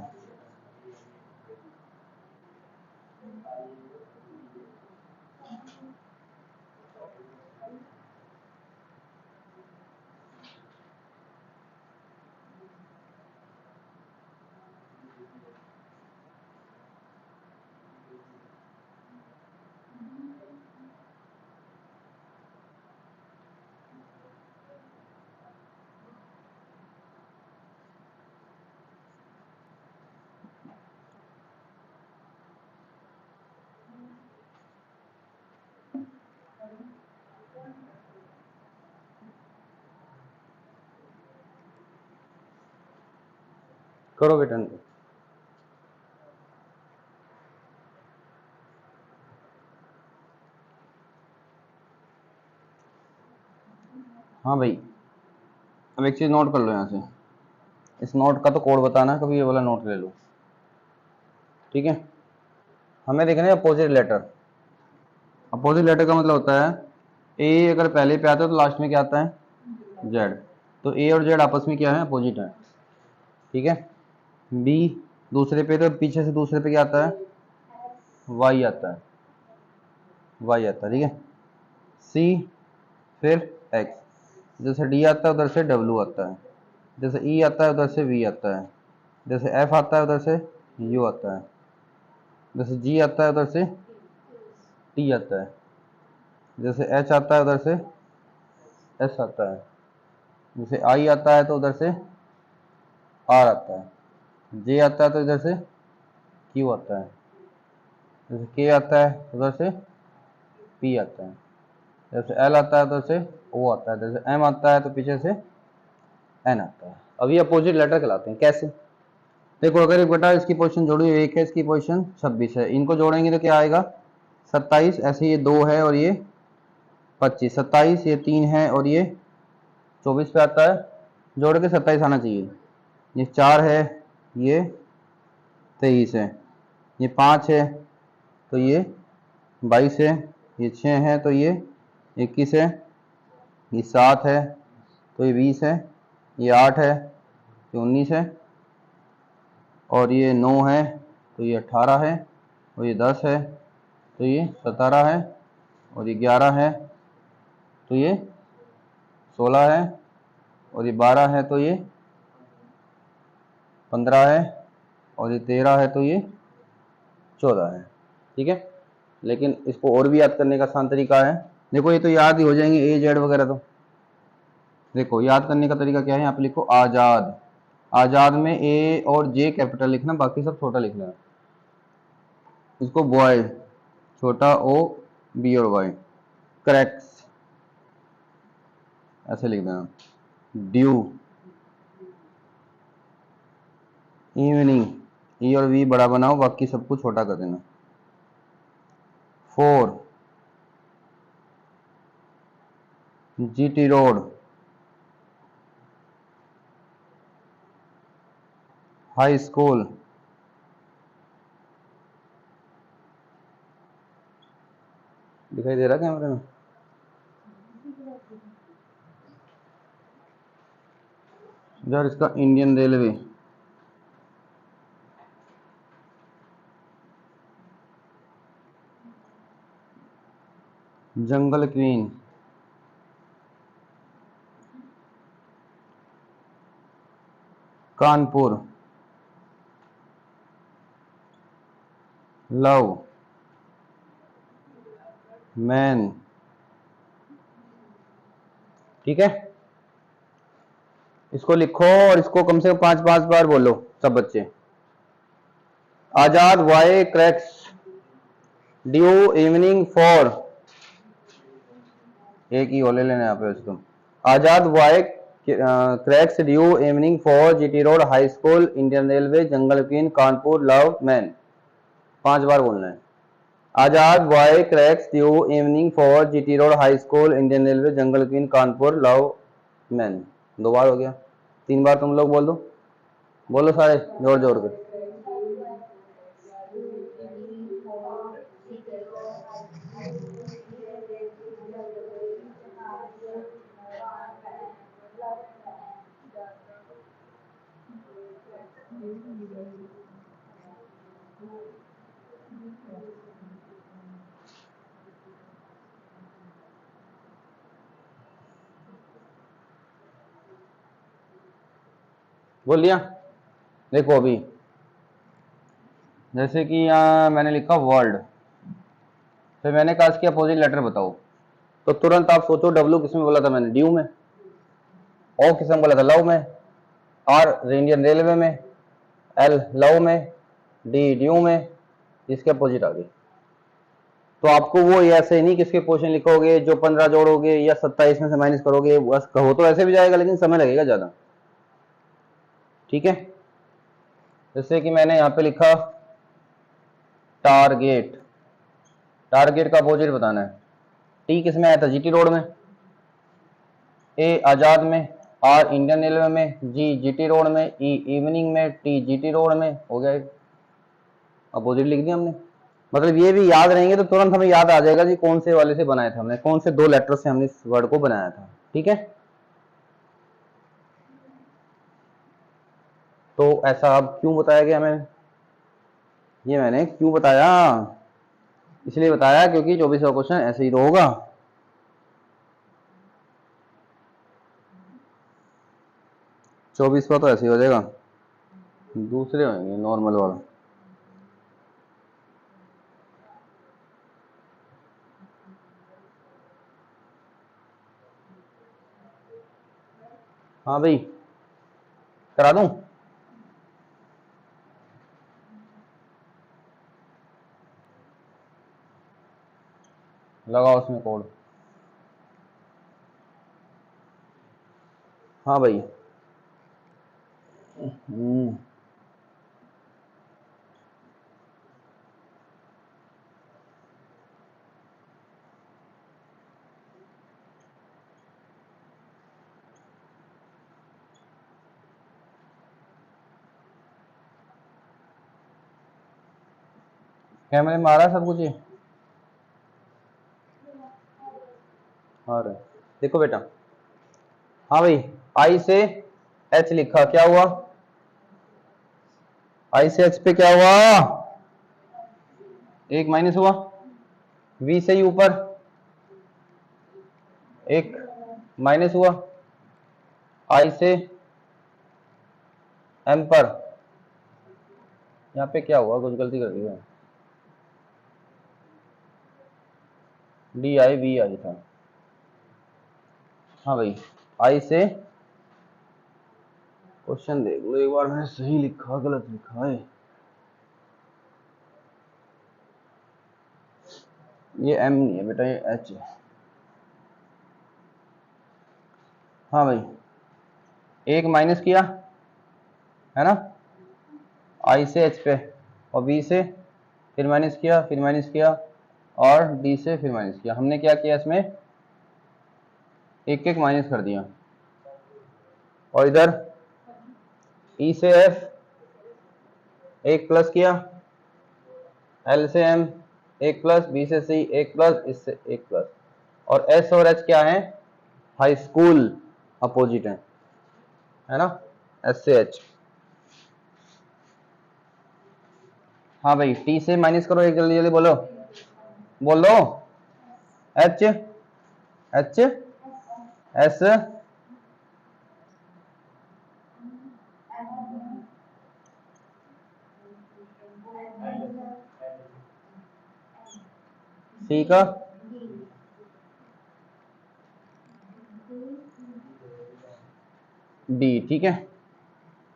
करो बेटा। हाँ भाई, अब एक चीज़ नोट कर लो यहाँ से। इस नोट का तो कोड बताना, कभी ये वाला नोट ले लो। ठीक है, हमें देखना है अपोजिट लेटर। अपोजिट लेटर का मतलब होता है ए अगर पहले पे आता है तो लास्ट में क्या आता है, जेड। तो ए और जेड आपस में क्या है, अपोजिट है। ठीक है, बी दूसरे पे, तो पीछे से दूसरे पे क्या आता है, वाई आता है, वाई आता है। ठीक है, सी फिर एक्स, जैसे डी आता है उधर से डब्ल्यू आता है, जैसे ई आता है उधर से वी आता है, जैसे एफ आता है उधर से यू आता है, जैसे जी आता है उधर से टी आता है, जैसे एच आता है उधर से एस आता है, जैसे आई आता है तो उधर से आर आता है, जे आता है तो इधर से क्यू आता है, जैसे के आता है उधर से पी आता है, जैसे एल आता है उधर से ओ आता है, जैसे एम आता है तो पीछे से एन आता है। अब ये अपोजिट लेटर कहलाते हैं। कैसे, देखो अगर एक बेटा इसकी पोजीशन जोड़ी हुई, एक है इसकी पोजीशन 26 है, इनको जोड़ेंगे तो क्या आएगा 27, ऐसे ये 2 है और ये 25, 27 ये 3 है और ये 24 पे आता है, जोड़ के 27 आना चाहिए। ये 4 है, ये 23 है, ये 5 है तो ये 22 है, ये 6 है तो ये 21 है, ये 7 है तो ये 20 है, ये 8 है, ये 19 है, और ये 9 है तो ये 18 है, और ये 10 है तो ये 17 है, और ये 11 है तो ये 16 है, और ये 12 है तो ये 15 है, और ये 13 है तो ये 14 है। ठीक है, लेकिन इसको और भी याद करने का आसान तरीका है। देखो ये तो याद ही हो जाएंगे ए जेड वगैरह। तो देखो याद करने का तरीका क्या है, यहाँ पे लिखो आजाद। आजाद में ए और जे कैपिटल लिखना, बाकी सब छोटा लिखना। इसको बॉय, छोटा ओ बी और वाई। क्रैक्स ऐसे लिख देना। ड्यू, इवनिंग, ई और वी बड़ा बनाओ, बाकी सबको छोटा कर देना। Four, GT road, high school, दिखाई दे रहा कैमरे में? यार इसका Indian railway, jungle queen, Kanpur, love, man. ठीक है, इसको लिखो और इसको कम से कम 5-5 बार बोलो सब बच्चे। Azad Y cracks due evening for, एक ही ओले लेने यहाँ पे उसको। Azad Y cracks due evening for GT road high school Indian railway jungle queen Kanpur love man. 5 बार बोलना है। Azad Y cracks due evening for GT road high school Indian railway jungle queen Kanpur love man. 2 बार हो गया, 3 बार तुम लोग बोल दो, बोलो सारे जोर जोर के। बोल लिया? देखो अभी जैसे कि यहाँ मैंने लिखा वर्ल्ड, फिर मैंने कहा इसके अपोजिट लेटर बताओ, तो तुरंत आप सोचो डब्ल्यू किसमें बोला था मैंने? ड्यू में। ओ किसमें बोला था? लव में। आर इंडियन रेलवे में, एल लव में, डी ड्यू में, इसके अपोजिट आ गई। तो आपको वो ऐसे नहीं किसके क्वेश्चन लिखोगे जो 15 जोड़ोगे या 27 में से माइनस करोगे, बस कहो तो ऐसे भी जाएगा लेकिन समय लगेगा ज्यादा। ठीक है, जैसे कि मैंने यहाँ पे लिखा टारगेट, टारगेट का अपोजिट बताना है। टी किसमें आया था? जीटी रोड में। ए आजाद में, आर इंडियन रेलवे में, जी जीटी रोड में, ई इवनिंग में, टी जीटी रोड में। हो गया, अपोजिट लिख दिया हमने। मतलब ये भी याद रहेंगे तो तुरंत हमें याद आ जाएगा जी कौन से वाले से बनाया था हमने, कौन से 2 लेटर से हमने इस वर्ड को बनाया था। ठीक है, तो ऐसा अब क्यों बताया गया मैंने? ये मैंने क्यों बताया? इसलिए बताया क्योंकि 24वां क्वेश्चन ऐसे ही तो होगा। 24वां तो ऐसे ही हो जाएगा, दूसरे होंगे नॉर्मल वाला। हाँ भाई, करा दूं? लगाओ उसमें कोड। हाँ भाई। कैमरे में आ रहा है सब कुछ ये? आ रहा है, देखो बेटा। हाँ भाई, आई से एच लिखा, क्या हुआ? आई से एच पे क्या हुआ, एक माइनस हुआ, वी से ही ऊपर एक माइनस हुआ, आई से एम पर, यहाँ पे क्या हुआ, कुछ गलती कर दी है, डी आई वी आई था। हाँ भाई, आई से, क्वेश्चन देख लो एक बार, मैंने सही लिखा गलत लिखा है, ये एम नहीं है बेटा, ये एच है। हाँ भाई, एक माइनस किया है ना, आई से एच पे, और बी से फिर माइनस किया, फिर माइनस किया, और डी से फिर माइनस किया। हमने क्या किया, इसमें एक एक माइनस कर दिया, और इधर ई से एफ एक प्लस किया, एल से एम एक प्लस, बी से सी एक प्लस, इससे एक प्लस, और एस और एच क्या है, हाई स्कूल अपोजिट है ना, एस से एच। हाँ भाई, टी से माइनस करो, एक जल्दी जल्दी बोलो, बोल दो, एच एच एस सी का डी, ठीक है।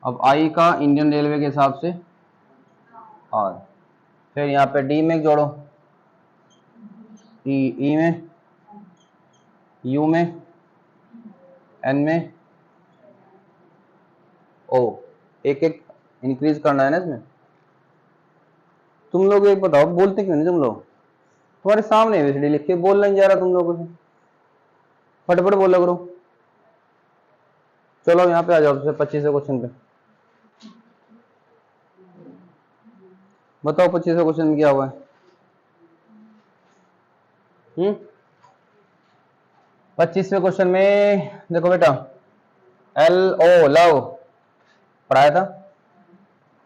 अब आई का इंडियन रेलवे के हिसाब से आर, फिर यहाँ पे डी में जोड़ो, ई में, यू में, एन में, ओ, एक एक इंक्रीज करना है ना इसमें। तुम लोग एक बताओ, बोलते क्यों नहीं तुम लोग, तुम्हारे सामने एबीसीडी लिख के बोलना नहीं जा रहा तुम लोगों से, फटाफट बोला करो। चलो यहाँ पे आ जाओ, 25 क्वेश्चन पे बताओ, 25 क्वेश्चन में क्या हुआ है। 25वें क्वेश्चन में देखो बेटा, एल ओ लव पढ़ाया था,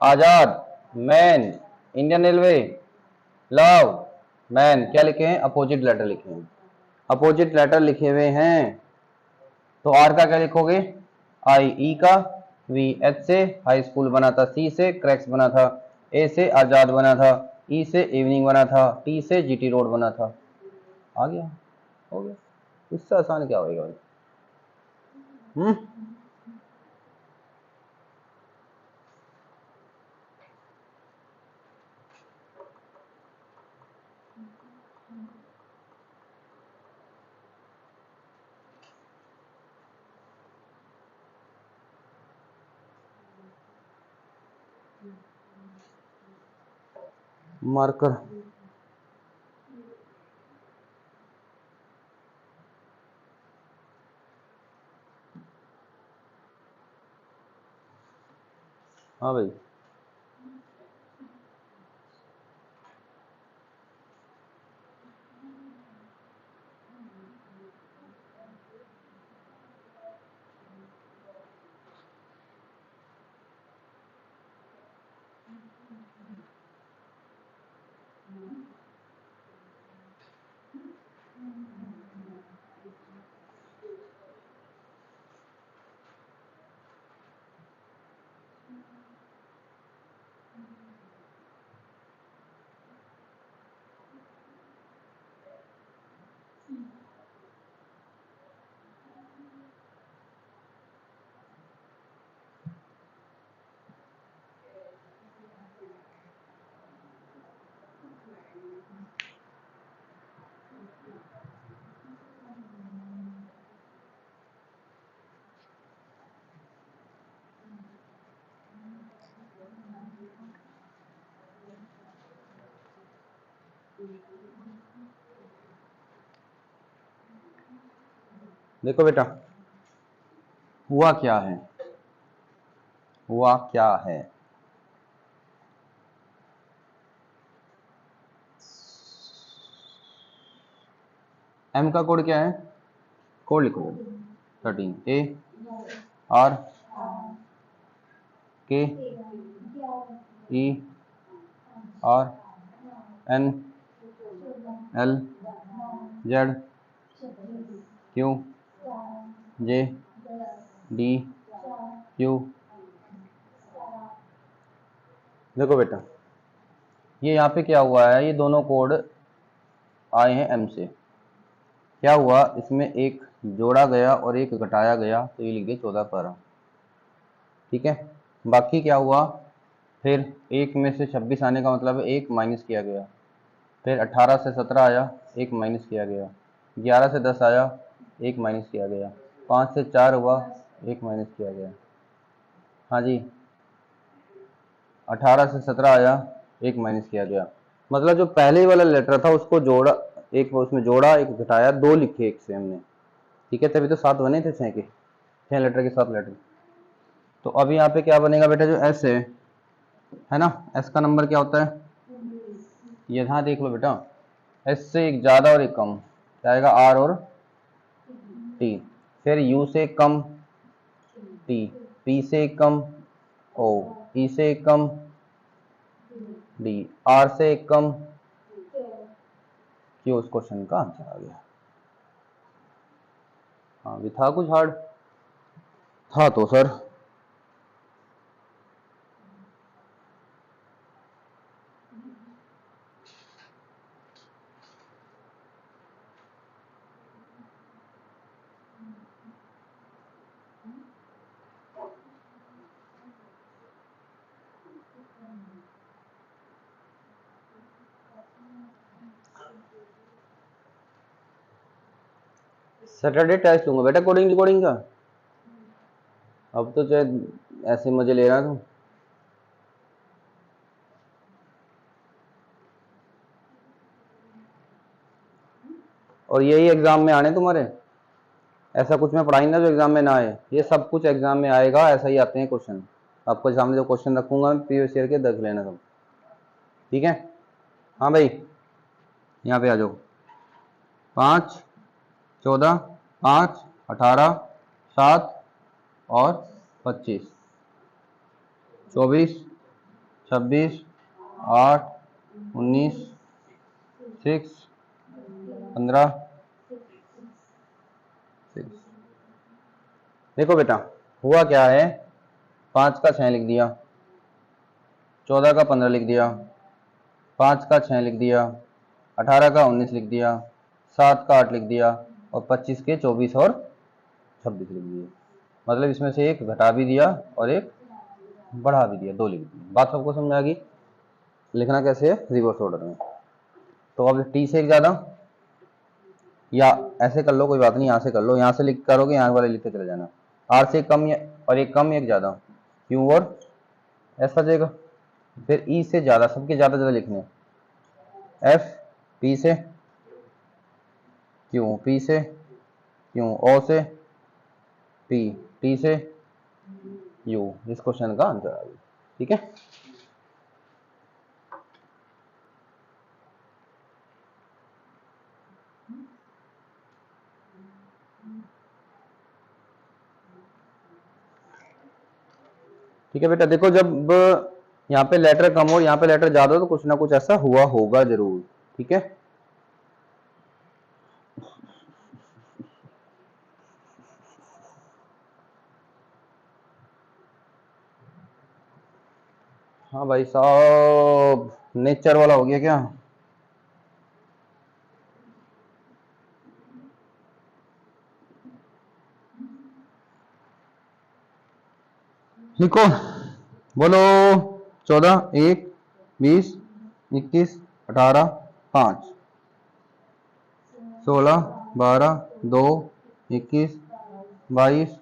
Azad man, Indian railway love man, क्या लिखे हैं, अपोजिट लेटर लिखे हैं, अपोजिट लेटर लिखे हुए हैं, तो आर का क्या लिखोगे, आई ई का, वी एच से हाई स्कूल बना था, सी से क्रैक्स बना था, ए से आजाद बना था, ई से इवनिंग बना था, टी से जीटी रोड बना था। आ गया, हो गया, इससे आसान क्या होगा भाई। मार्कर, हाँ भाई, देखो बेटा, हुआ क्या है, हुआ क्या है, एम का कोड क्या है, कोड लिखो, 13 A R K E R N L Z Q J D Q. देखो बेटा, ये यहाँ पे क्या हुआ है, ये दोनों कोड आए हैं एम से। क्या हुआ, इसमें एक जोड़ा गया और एक घटाया गया, तो ये लिख दिया 14 ठीक है। बाकी क्या हुआ, फिर एक में से 26 आने का मतलब है एक माइनस किया गया, फिर 18 से 17 आया, एक माइनस किया गया, 11 से 10 आया, एक माइनस किया गया, 5 से 4 हुआ, एक माइनस किया गया। हाँ जी, 18 से 17 आया, एक माइनस किया गया। मतलब जो पहले वाला लेटर था उसको जोड़ा, एक उसमें जोड़ा, एक घटाया, 2 लिखे एक से हमने, ठीक है, तभी तो 7 बने थे 6 के, 6 लेटर के 7 लेटर। तो अब यहाँ पे क्या बनेगा बेटा, जो एस है ना, एस का नंबर क्या होता है, ये यहाँ देख लो बेटा, एस से एक ज्यादा और एक कम, क्या आएगा, आर और टी। फिर यू से कम टी, पी से कम ओ, ई से कम डी, आर से कम क्यू। उस क्वेश्चन का आंसर आ गया। हाँ भी था कुछ हार्ड, था तो सर। सैटरडे टेस्ट लूंगा बेटा कोडिंग रिकॉर्डिंग का, अब तो चाहे ऐसे मजे ले रहा तू। और यही एग्जाम में आने तुम्हारे, ऐसा कुछ मैं पढ़ाई ना जो एग्जाम में ना आए, ये सब कुछ एग्जाम में आएगा, ऐसा ही आते हैं क्वेश्चन। आपको सामने जो क्वेश्चन रखूंगा प्रीवियस ईयर के देख लेना सब, ठीक है। हाँ भाई, यहाँ पे आ जाओ। 5, 14, 5, 18, 7 और 25, 24, 26, 8, 19, 6, 15, 6। देखो बेटा, हुआ क्या है, 5 का 6 लिख दिया, 14 का 15 लिख दिया, 5 का 6 लिख दिया, 18 का 19 लिख दिया, 7 का 8 लिख दिया, और 25 के 24 और 26 लिख दिए। मतलब इसमें से एक घटा भी दिया और एक बढ़ा भी दिया, 2 लिख दिए। बात सबको समझ आ गई। लिखना कैसे है, रिवर्स ऑर्डर में। तो अब टी से एक ज़्यादा, या ऐसे कर लो, कोई बात नहीं, यहाँ से कर लो, यहाँ से लिख करोगे, यहाँ वाले लिख के चले जाना। आर से कम या और एक कम एक ज़्यादा, क्यू और एस आ जाएगा। फिर ई से ज़्यादा, सबके ज़्यादा ज़्यादा लिखने, एफ पी से, क्यू पी से, क्यू ओ से, पी टी से, यू। इस क्वेश्चन का आंसर आ गया, ठीक है। ठीक है बेटा, देखो जब यहाँ पे लेटर कम हो, यहाँ पे लेटर ज्यादा हो, तो कुछ ना कुछ ऐसा हुआ होगा जरूर, ठीक है। हाँ भाई साहब, नेचर वाला हो गया क्या, लिखो, बोलो। 14, 1, 20, 21, 18, 5, 16, 12, 2, 21, 22,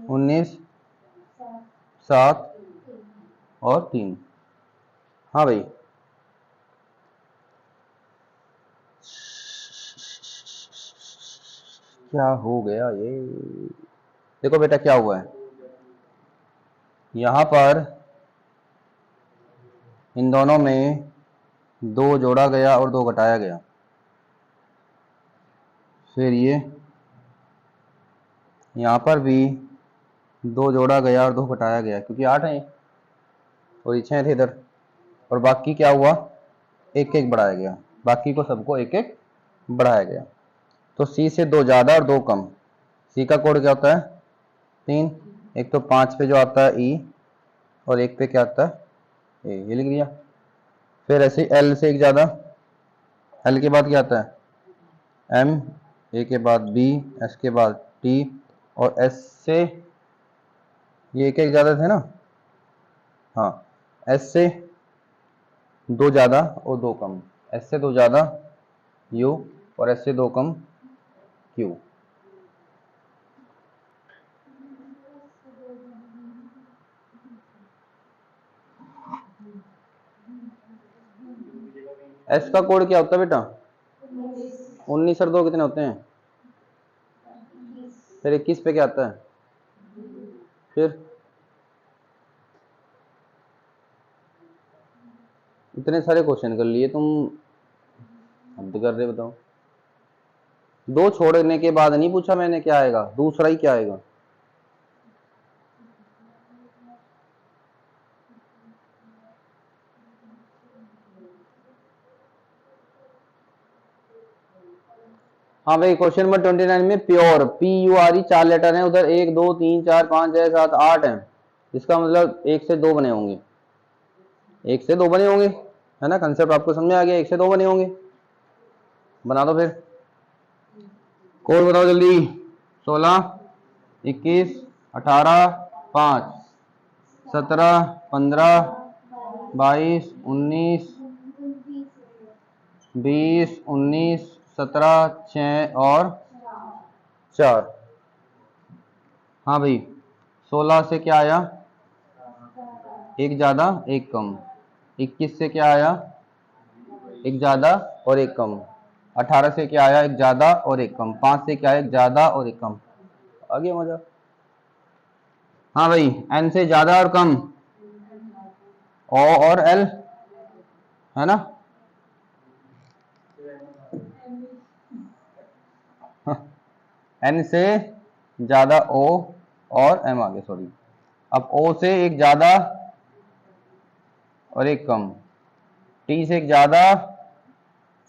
19, 7 और 3। हाँ भाई, क्या हो गया ये, देखो बेटा क्या हुआ है, यहां पर इन दोनों में 2 जोड़ा गया और 2 घटाया गया। फिर ये यहां पर भी 2 जोड़ा गया और 2 घटाया गया, क्योंकि 8 है, और ये 6 थे इधर, और बाकी क्या हुआ, एक एक बढ़ाया गया, बाकी को सबको एक एक बढ़ाया गया। तो सी से 2 ज़्यादा और 2 कम, सी का कोड क्या होता है 3, एक तो 5 पे जो आता है ई, और एक पे क्या आता है ए, ये लिख दिया। फिर ऐसे एल से एक ज़्यादा, एल के बाद क्या आता है एम, ए के बाद बी, एस के बाद टी, और एस से ये एक एक ज़्यादा थे ना, हाँ, एस से 2 ज़्यादा और 2 कम, एस से 2 ज़्यादा यू और एस से 2 कम क्यू। एस का कोड क्या होता है बेटा 19 और 2 कितने होते हैं, फिर 21 पे क्या आता है, फिर इतने सारे क्वेश्चन कर लिए तुम, हद कर रहे बताओ। 2 छोड़ने के बाद नहीं पूछा मैंने क्या आएगा, दूसरा ही क्या आएगा। हाँ भाई, क्वेश्चन नंबर 29 में प्योर PURE 4 लेटर हैं, उधर 1 2 3 4 5 6 7 8 हैं, इसका मतलब 1 से 2 बने होंगे, 1 से 2 बने होंगे, है ना, कंसेप्ट आपको समझ में आ गया, 1 से 2 बने होंगे। बना दो फिर, कोड बताओ जल्दी। 16 21 18 5 17 15 22 19 20 19 17 6 और 4। हाँ भाई, 16 से क्या आया, एक ज़्यादा एक कम, 21 से क्या आया, एक ज़्यादा और एक कम, 18 से क्या आया, एक ज़्यादा और एक कम, 5 से क्या आया, एक ज़्यादा और एक कम। आगे मजा। हाँ भाई, एन से ज़्यादा और कम ओ और एल, है ना, एन से ज़्यादा ओ और एम आगे, सॉरी। अब ओ से एक ज़्यादा और एक कम, टी से एक ज़्यादा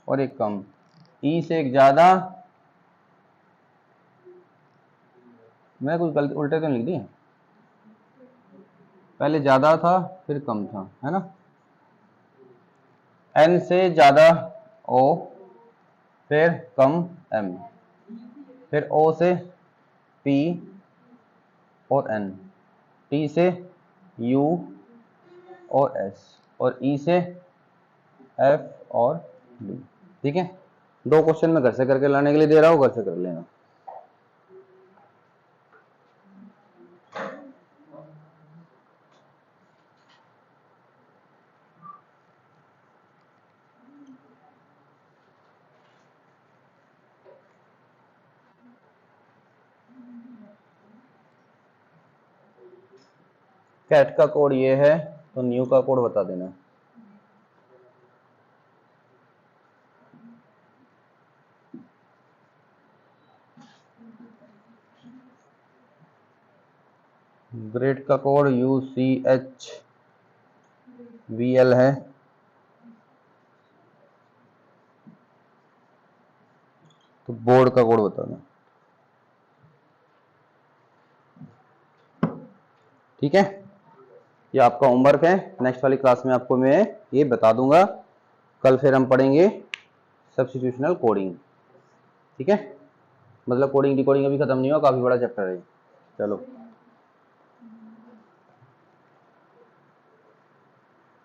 और एक कम, ई से एक ज़्यादा, मैं कुछ गलती उल्टे तो नहीं लिख दिए, पहले ज़्यादा था फिर कम था, है ना। एन से ज़्यादा ओ, फिर कम एम, फिर ओ से पी और एन, टी से यू और एस, और ई से एफ और डी। ठीक है, 2 क्वेश्चन में घर से करके लाने के लिए दे रहा हूँ, घर से कर लेना। कैट का कोड ये है, तो न्यू का कोड बता देना। ग्रेड का कोड UCHVL है, तो बोर्ड का कोड बता देना। ठीक है, ये आपका होमवर्क है, नेक्स्ट वाली क्लास में आपको मैं ये बता दूंगा। कल फिर हम पढ़ेंगे सब्स्टिट्यूशनल कोडिंग। ठीक है, मतलब कोडिंग डिकोडिंग अभी खत्म नहीं हुआ, काफी बड़ा चैप्टर है। चलो।